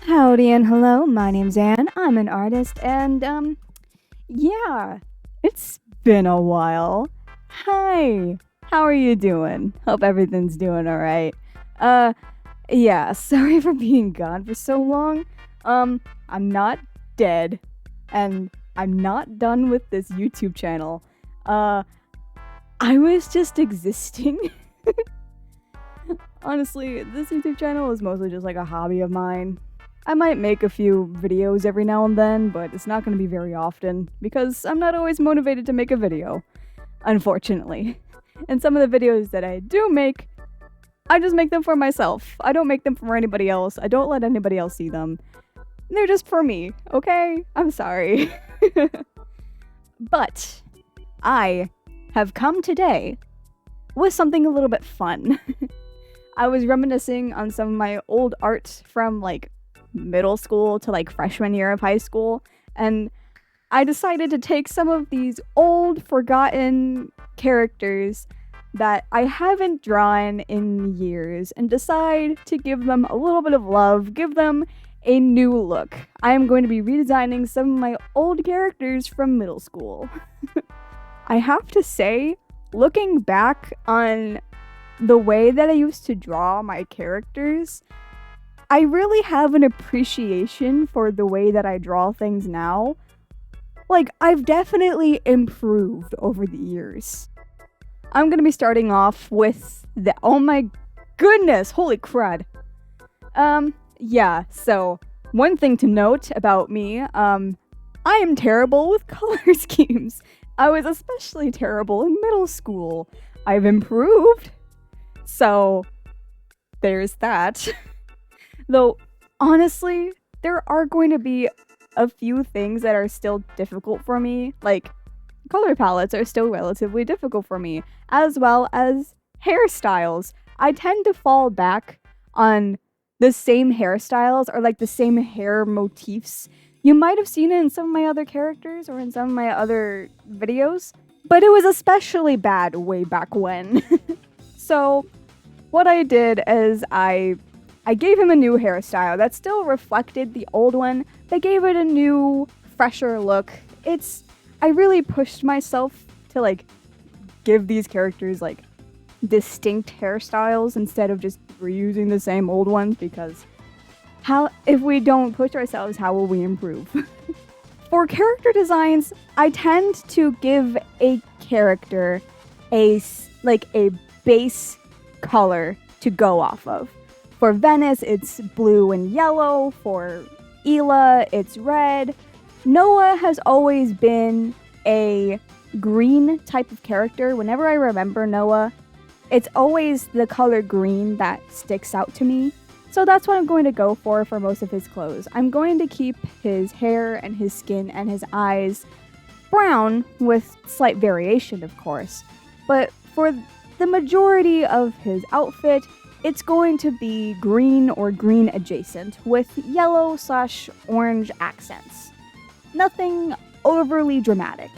Howdy and hello, my name's Anne. I'm an artist and, yeah, it's been a while. Hi, how are you doing? Hope everything's doing alright. Uh, yeah, sorry for being gone for so long. I'm not dead, and I'm not done with this YouTube channel. I was just existing. Honestly, this YouTube channel is mostly just like a hobby of mine. I might make a few videos every now and then, but it's not going to be very often because I'm not always motivated to make a video, unfortunately. And some of the videos that I do make, I just make them for myself. I don't make them for anybody else. I don't let anybody else see them. They're just for me, okay? I'm sorry. But I have come today with something a little bit fun. I was reminiscing on some of my old art from like middle school to like freshman year of high school, and I decided to take some of these old forgotten characters that I haven't drawn in years and decide to give them a little bit of love, give them a new look. I am going to be redesigning some of my old characters from middle school. I have to say, looking back on the way that I used to draw my characters, I really have an appreciation for the way that I draw things now. Like, I've definitely improved over the years. I'm gonna be starting off with the— oh my goodness, holy crud. Yeah, so, one thing to note about me, I am terrible with color schemes. I was especially terrible in middle school. I've improved. So, there's that. Though, honestly, there are going to be a few things that are still difficult for me. Like, color palettes are still relatively difficult for me, as well as hairstyles. I tend to fall back on the same hairstyles or like the same hair motifs. You might have seen it in some of my other characters or in some of my other videos, but it was especially bad way back when. So, what I did is I gave him a new hairstyle that still reflected the old one, but gave it a new, fresher look. I really pushed myself to like give these characters like distinct hairstyles instead of just reusing the same old ones, because if we don't push ourselves, how will we improve? For character designs, I tend to give a character a base color to go off of. For Venice, it's blue and yellow. For Ela, it's red. Noah has always been a green type of character. Whenever I remember Noah, it's always the color green that sticks out to me. So that's what I'm going to go for most of his clothes. I'm going to keep his hair and his skin and his eyes brown, with slight variation, of course. But for the majority of his outfit, it's going to be green or green adjacent with yellow/orange accents. Nothing overly dramatic.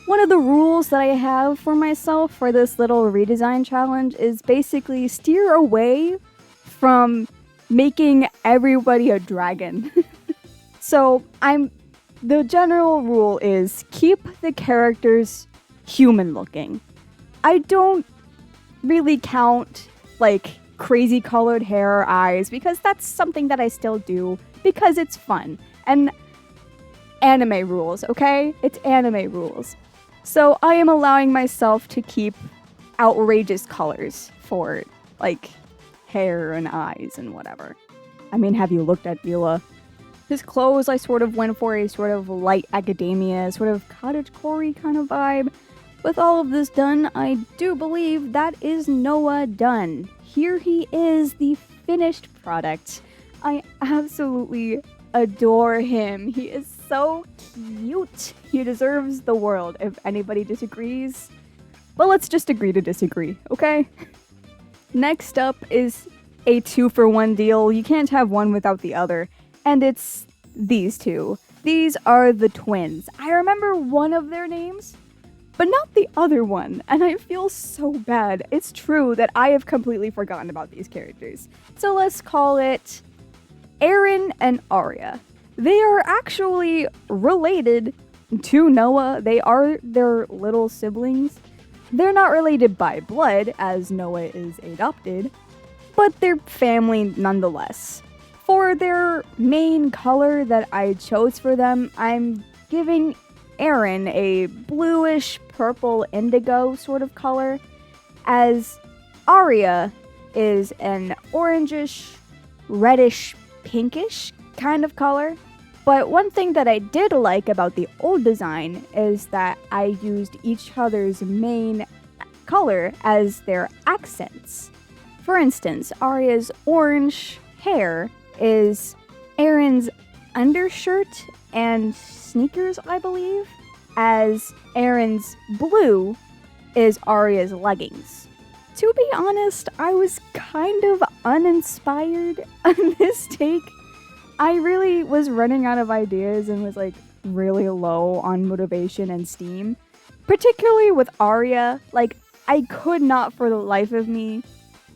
One of the rules that I have for myself for this little redesign challenge is basically steer away from making everybody a dragon. So the general rule is keep the characters human looking. I don't really count like crazy colored hair or eyes, because that's something that I still do because it's fun. And anime rules, okay? It's anime rules. So I am allowing myself to keep outrageous colors for like hair and eyes and whatever. I mean, have you looked at Ela? His clothes, I sort of went for a sort of light academia, sort of cottagecore kind of vibe. With all of this done, I do believe that is Noah done. Here he is, the finished product. I absolutely adore him. He is so cute. He deserves the world. If anybody disagrees, well, let's just agree to disagree, okay? Next up is a 2-for-1 deal. You can't have one without the other. And it's these two. These are the twins. I remember one of their names, but not the other one, and I feel so bad. It's true that I have completely forgotten about these characters. So let's call it Aaron and Arya. They are actually related to Noah. They are their little siblings. They're not related by blood, as Noah is adopted, but they're family nonetheless. For their main color that I chose for them, I'm giving Eren a bluish purple indigo sort of color, as Arya is an orangish, reddish, pinkish kind of color. But one thing that I did like about the old design is that I used each other's main color as their accents. For instance, Arya's orange hair is Eren's undershirt and sneakers, I believe, as Eren's blue is Arya's leggings. To be honest, I was kind of uninspired on this take. I really was running out of ideas and was like really low on motivation and steam. Particularly with Arya, like I could not for the life of me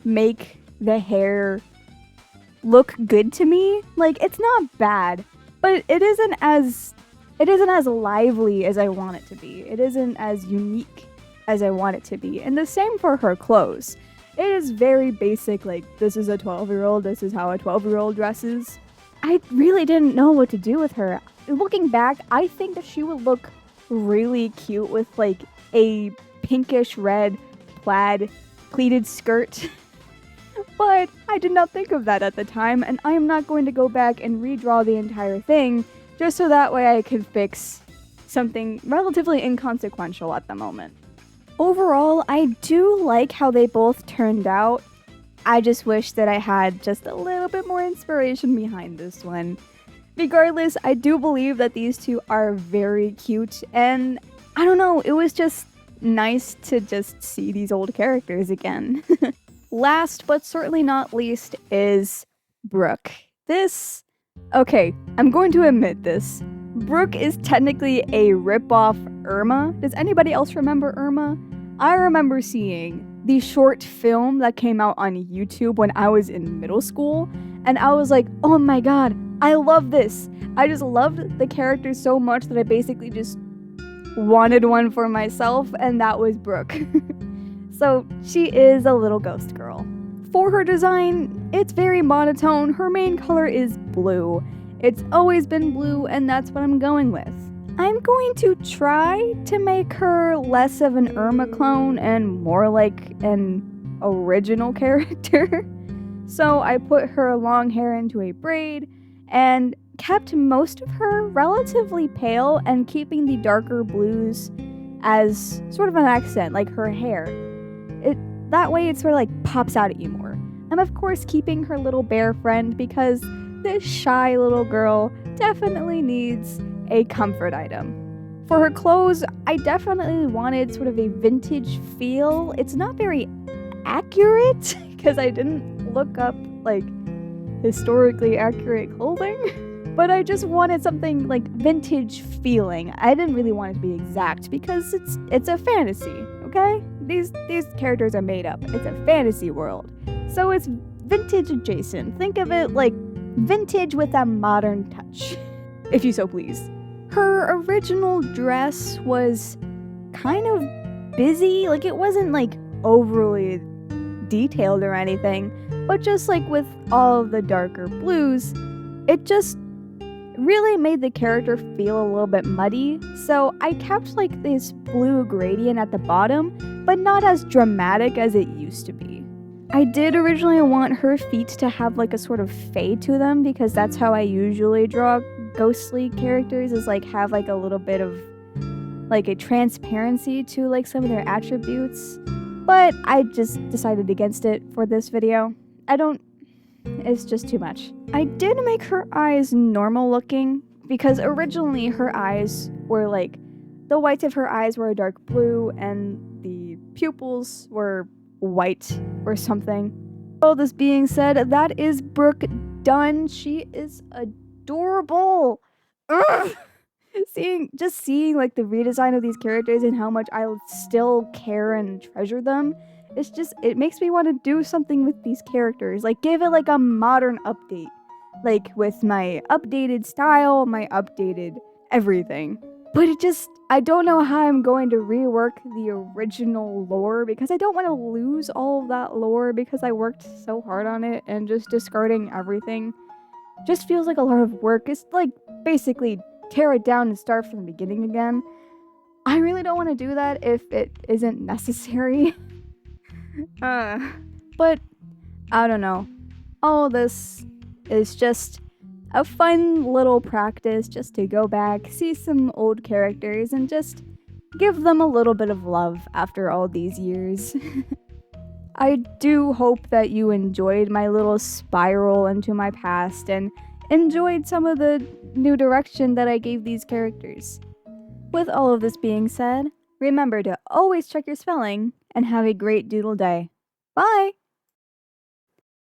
make the hair look good to me. Like it's not bad, but it isn't as lively as I want it to be. It isn't as unique as I want it to be. And the same for her clothes. It is very basic, like this is a 12-year-old, this is how a 12-year-old dresses. I really didn't know what to do with her. Looking back, I think that she would look really cute with like a pinkish red plaid pleated skirt. But I did not think of that at the time, and I am not going to go back and redraw the entire thing just so that way I can fix something relatively inconsequential at the moment. Overall, I do like how they both turned out. I just wish that I had just a little bit more inspiration behind this one. Regardless, I do believe that these two are very cute, and I don't know, it was just nice to just see these old characters again. Last but certainly not least is Brooke. Okay, I'm going to admit this. Brooke is technically a ripoff Irma. Does anybody else remember Irma? I remember seeing the short film that came out on YouTube when I was in middle school, and I was like, oh my god, I love this. I just loved the character so much that I basically just wanted one for myself, and that was Brooke. So she is a little ghost girl. For her design, it's very monotone. Her main color is blue. It's always been blue, and that's what I'm going with. I'm going to try to make her less of an Irma clone and more like an original character. So I put her long hair into a braid and kept most of her relatively pale and keeping the darker blues as sort of an accent, like her hair. That way it sort of like pops out at you more. I'm of course keeping her little bear friend because this shy little girl definitely needs a comfort item. For her clothes, I definitely wanted sort of a vintage feel. It's not very accurate because I didn't look up like historically accurate clothing, but I just wanted something like vintage feeling. I didn't really want it to be exact because it's a fantasy, okay? These characters are made up. It's a fantasy world. So it's vintage adjacent. Think of it like vintage with a modern touch, if you so please. Her original dress was kind of busy. Like it wasn't like overly detailed or anything, but just like with all of the darker blues, it just really made the character feel a little bit muddy. So I kept like this blue gradient at the bottom, but not as dramatic as it used to be. I did originally want her feet to have like a sort of fade to them because that's how I usually draw ghostly characters, is like have like a little bit of like a transparency to like some of their attributes. But I just decided against it for this video. It's just too much. I did make her eyes normal looking because originally her eyes were like, the whites of her eyes were a dark blue and the pupils were white or something. All this being said, that is Brooke done. She is adorable. Ugh! Seeing like the redesign of these characters and how much I still care and treasure them, it makes me want to do something with these characters. Like give it like a modern update. like with my updated style, my updated everything. But I don't know how I'm going to rework the original lore because I don't want to lose all of that lore because I worked so hard on it, and just discarding everything just feels like a lot of work. It's like basically tear it down and start from the beginning again. I really don't want to do that if it isn't necessary. But I don't know. All this is just a fun little practice just to go back, see some old characters, and just give them a little bit of love after all these years. I do hope that you enjoyed my little spiral into my past and enjoyed some of the new direction that I gave these characters. With all of this being said, remember to always check your spelling and have a great doodle day. Bye!